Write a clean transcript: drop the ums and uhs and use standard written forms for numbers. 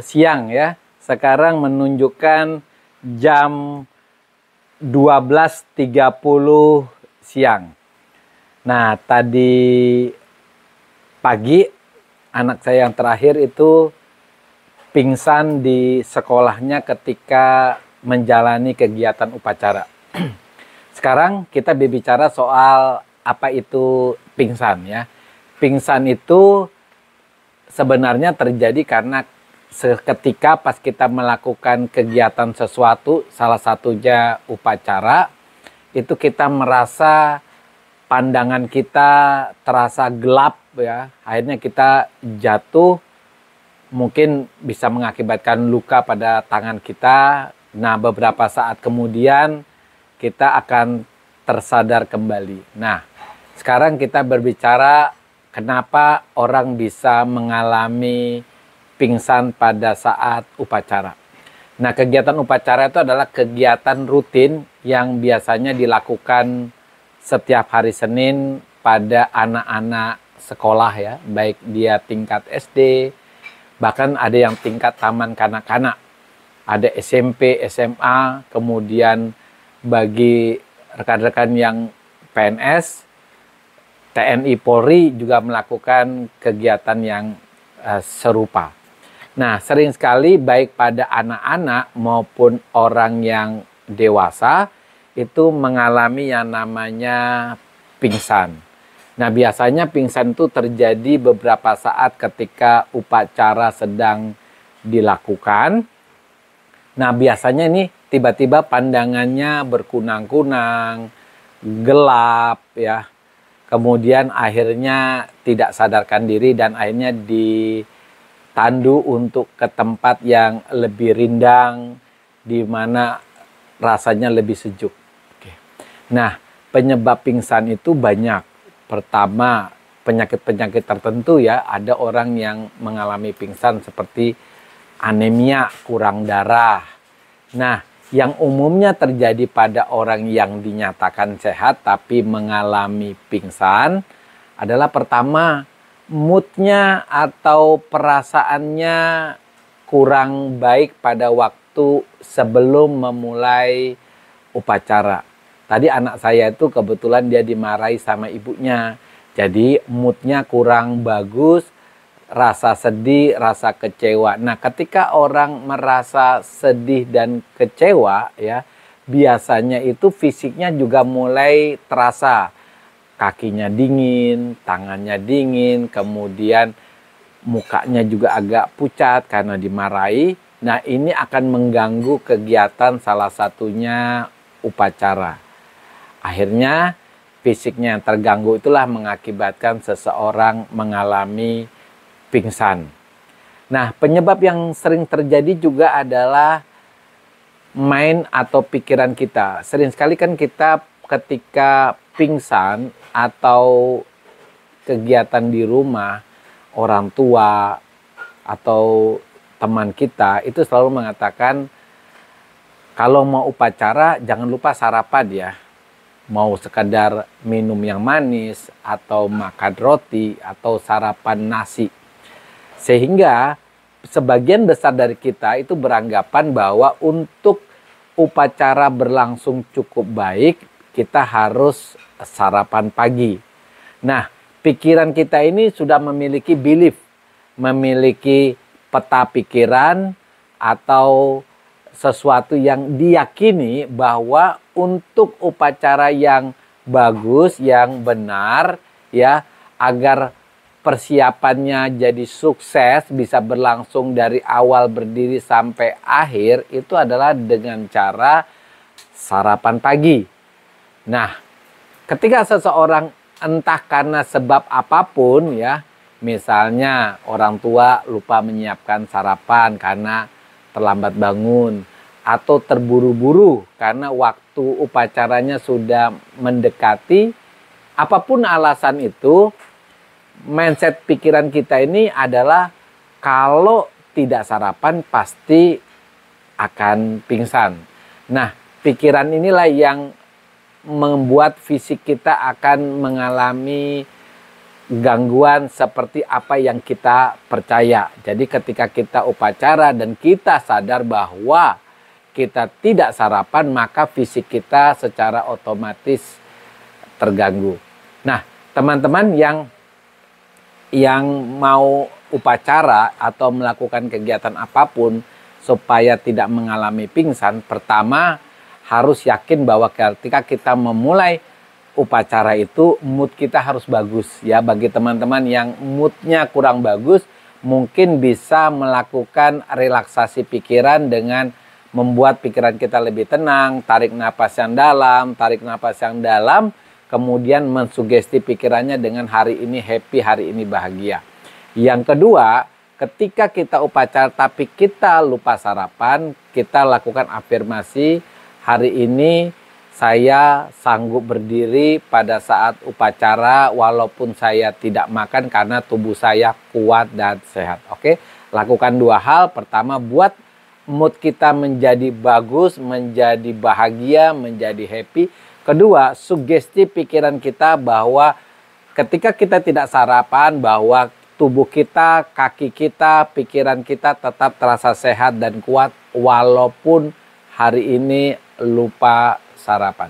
siang ya. Sekarang menunjukkan jam 12.30 siang. Nah, tadi pagi anak saya yang terakhir itu pingsan di sekolahnya ketika menjalani kegiatan upacara. Sekarang kita berbicara soal apa itu pingsan ya. Pingsan itu sebenarnya terjadi karena seketika pas kita melakukan kegiatan sesuatu, salah satunya upacara, itu kita merasa pandangan kita terasa gelap ya. Akhirnya kita jatuh, mungkin bisa mengakibatkan luka pada tangan kita. Nah, beberapa saat kemudian kita akan tersadar kembali. Nah, sekarang kita berbicara kenapa orang bisa mengalami pingsan pada saat upacara. Nah, kegiatan upacara itu adalah kegiatan rutin yang biasanya dilakukan setiap hari Senin pada anak-anak sekolah ya, baik dia tingkat SD, bahkan ada yang tingkat taman kanak-kanak, ada SMP, SMA, kemudian bagi rekan-rekan yang PNS, TNI, Polri juga melakukan kegiatan yang serupa. Nah, sering sekali baik pada anak-anak maupun orang yang dewasa itu mengalami yang namanya pingsan. Nah, biasanya pingsan itu terjadi beberapa saat ketika upacara sedang dilakukan. Nah, biasanya ini tiba-tiba pandangannya berkunang-kunang, gelap ya. Kemudian akhirnya tidak sadarkan diri dan akhirnya ditandu untuk ke tempat yang lebih rindang, di mana rasanya lebih sejuk. Oke. Nah, penyebab pingsan itu banyak. Pertama, penyakit-penyakit tertentu ya. Ada orang yang mengalami pingsan seperti anemia, kurang darah. Nah, yang umumnya terjadi pada orang yang dinyatakan sehat tapi mengalami pingsan adalah pertama, moodnya atau perasaannya kurang baik pada waktu sebelum memulai upacara. Tadi anak saya itu kebetulan dia dimarahi sama ibunya, jadi moodnya kurang bagus, rasa sedih, rasa kecewa. Nah, ketika orang merasa sedih dan kecewa ya, biasanya itu fisiknya juga mulai terasa. Kakinya dingin, tangannya dingin, kemudian mukanya juga agak pucat karena dimarahi. Nah, ini akan mengganggu kegiatan salah satunya upacara. Akhirnya fisiknya yang terganggu itulah mengakibatkan seseorang mengalami pingsan. Nah, penyebab yang sering terjadi juga adalah main atau pikiran kita. Sering sekali kan kita ketika pingsan atau kegiatan di rumah, orang tua atau teman kita itu selalu mengatakan kalau mau upacara jangan lupa sarapan ya. Mau sekadar minum yang manis atau makan roti atau sarapan nasi. Sehingga sebagian besar dari kita itu beranggapan bahwa untuk upacara berlangsung cukup baik, kita harus sarapan pagi. Nah, pikiran kita ini sudah memiliki belief, memiliki peta pikiran atau sesuatu yang diyakini bahwa untuk upacara yang bagus, yang benar, ya, agar persiapannya jadi sukses, bisa berlangsung dari awal berdiri sampai akhir, itu adalah dengan cara sarapan pagi. Nah, ketika seseorang entah karena sebab apapun ya, misalnya orang tua lupa menyiapkan sarapan karena terlambat bangun, atau terburu-buru karena waktu upacaranya sudah mendekati, apapun alasan itu, mindset pikiran kita ini adalah kalau tidak sarapan pasti akan pingsan. Nah, pikiran inilah yang membuat fisik kita akan mengalami gangguan seperti apa yang kita percaya. Jadi ketika kita upacara dan kita sadar bahwa kita tidak sarapan, maka fisik kita secara otomatis terganggu. Nah, teman-teman yang mau upacara atau melakukan kegiatan apapun supaya tidak mengalami pingsan, pertama harus yakin bahwa ketika kita memulai upacara itu mood kita harus bagus ya. Bagi teman-teman yang moodnya kurang bagus, mungkin bisa melakukan relaksasi pikiran dengan membuat pikiran kita lebih tenang, tarik napas yang dalam, kemudian mensugesti pikirannya dengan hari ini happy, hari ini bahagia. Yang kedua, ketika kita upacara tapi kita lupa sarapan, kita lakukan afirmasi, hari ini saya sanggup berdiri pada saat upacara walaupun saya tidak makan karena tubuh saya kuat dan sehat. Oke, lakukan dua hal. Pertama, buat mood kita menjadi bagus, menjadi bahagia, menjadi happy. Kedua, sugesti pikiran kita bahwa ketika kita tidak sarapan, bahwa tubuh kita, kaki kita, pikiran kita tetap terasa sehat dan kuat walaupun hari ini lupa sarapan.